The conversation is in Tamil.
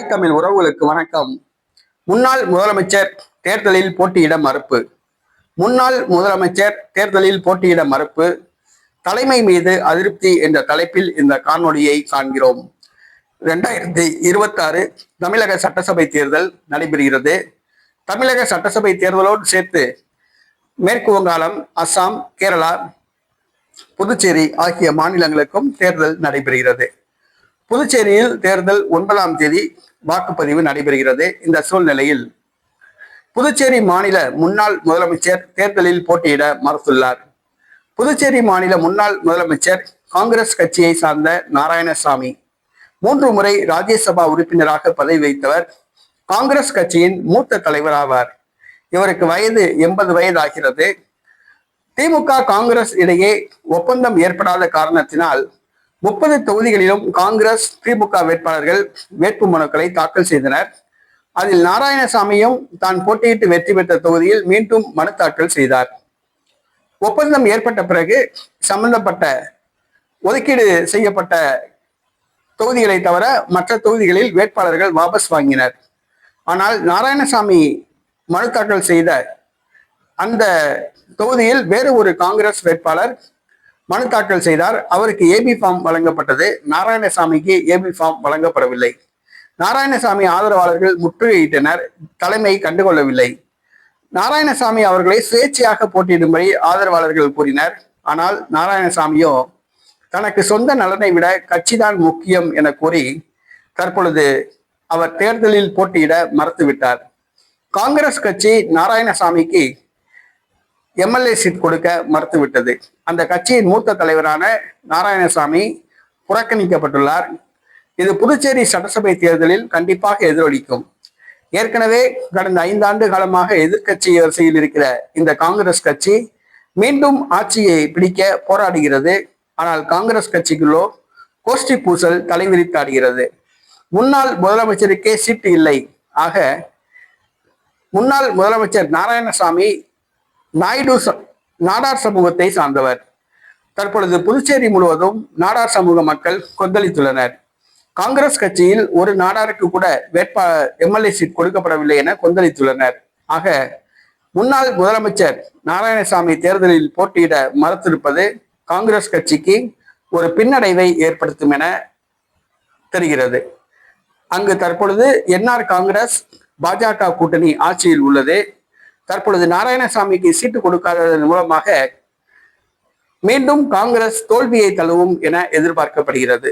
தாய் தமிழ் உறவுகளுக்கு வணக்கம். முன்னாள் முதலமைச்சர் தேர்தலில் போட்டியிட மறுப்பு. முன்னாள் முதலமைச்சர் தேர்தலில் போட்டியிட மறுப்பு, தலைமை மீது அதிருப்தி என்ற தலைப்பில் இந்த காணொளியை காண்கிறோம். 2026 தமிழக சட்டசபை தேர்தல் நடைபெறுகிறது. தமிழக சட்டசபை தேர்தலோடு சேர்த்து மேற்கு வங்காளம், அஸ்ஸாம், கேரளா, புதுச்சேரி ஆகிய மாநிலங்களுக்கும் தேர்தல் நடைபெறுகிறது. புதுச்சேரியில் தேர்தல் 9ஆம் தேதி வாக்குப்பதிவு நடைபெறுகிறது. இந்த சூழ்நிலையில் புதுச்சேரி மாநில முன்னாள் முதலமைச்சர் தேர்தலில் போட்டியிட மறுத்துள்ளார். புதுச்சேரி மாநில முன்னாள் முதலமைச்சர் காங்கிரஸ் கட்சியை சார்ந்த நாராயணசாமி 3 முறை ராஜ்யசபா உறுப்பினராக பதவி வைத்தவர். காங்கிரஸ் கட்சியின் மூத்த தலைவர் ஆவார். இவருக்கு வயது 80 வயது ஆகிறது. திமுக காங்கிரஸ் இடையே ஒப்பந்தம் ஏற்படாத காரணத்தினால் 30 தொகுதிகளிலும் காங்கிரஸ் திமுக வேட்பாளர்கள் வேட்பு மனுக்களை தாக்கல் செய்தனர். அதில் நாராயணசாமியும் தான் போட்டியிட்டு வெற்றி பெற்ற தொகுதியில் மீண்டும் மனு தாக்கல் செய்தார். ஒப்பந்தம் ஏற்பட்ட பிறகு சம்பந்தப்பட்ட ஒதுக்கீடு செய்யப்பட்ட தொகுதிகளை தவிர மற்ற தொகுதிகளில் வேட்பாளர்கள் வாபஸ் வாங்கினர். ஆனால் நாராயணசாமி மனு தாக்கல் செய்த அந்த தொகுதியில் வேறு ஒரு காங்கிரஸ் வேட்பாளர் மனு தாக்கல் செய்தார். அவருக்கு ஏபி ஃபார்ம் வழங்கப்பட்டது. நாராயணசாமிக்கு ஏபி ஃபார்ம் வழங்கப்படவில்லை. நாராயணசாமி ஆதரவாளர்கள் முற்றுகையிட்டனர். தலைமை கண்டுகொள்ளவில்லை. நாராயணசாமி அவர்களை சுயேட்சையாக போட்டியிடும்படி ஆதரவாளர்கள் கூறினர். ஆனால் நாராயணசாமியோ தனக்கு சொந்த நலனை விட கட்சிதான் முக்கியம் என கூறி தற்பொழுது அவர் தேர்தலில் போட்டியிட மறுத்துவிட்டார். காங்கிரஸ் கட்சி நாராயணசாமிக்கு எம்எல்ஏ சீட் கொடுக்க மறுத்துவிட்டது. அந்த கட்சியின் மூத்த தலைவரான நாராயணசாமி புறக்கணிக்கப்பட்டுள்ளார். இது புதுச்சேரி சட்டசபை தேர்தலில் கண்டிப்பாக எதிரொலிக்கும். ஏற்கனவே கடந்த 5 ஆண்டு காலமாக எதிர்கட்சி வரிசையில் இருக்கிற இந்த காங்கிரஸ் கட்சி மீண்டும் ஆட்சியை பிடிக்க போராடுகிறது. ஆனால் காங்கிரஸ் கட்சிக்குள்ளோ கோஷ்டி பூசல் தலைவிரித்தாடுகிறது. முன்னாள் முதலமைச்சருக்கே சீட்டு இல்லை. ஆக முன்னாள் முதலமைச்சர் நாராயணசாமி நாடார் சமூகத்தை சார்ந்தவர். தற்பொழுது புதுச்சேரி முழுவதும் நாடார் சமூக மக்கள் கொந்தளித்துள்ளனர். காங்கிரஸ் கட்சியில் ஒரு நாடாருக்கு கூட எம்எல்ஏ சீட் கொடுக்கப்படவில்லை என கொந்தளித்துள்ளனர். ஆக முன்னாள் முதலமைச்சர் நாராயணசாமி தேர்தலில் போட்டியிட மறுத்திருப்பது காங்கிரஸ் கட்சிக்கு ஒரு பின்னடைவை ஏற்படுத்தும் என தெரிகிறது. அங்கு தற்பொழுது என்ஆர் காங்கிரஸ் பாஜக கூட்டணி ஆட்சியில் உள்ளது. தற்பொழுது நாராயணசாமிக்கு சீட்டு கொடுக்காததன் மூலமாக மீண்டும் காங்கிரஸ் தோல்வியை தழுவும் என எதிர்பார்க்கப்படுகிறது.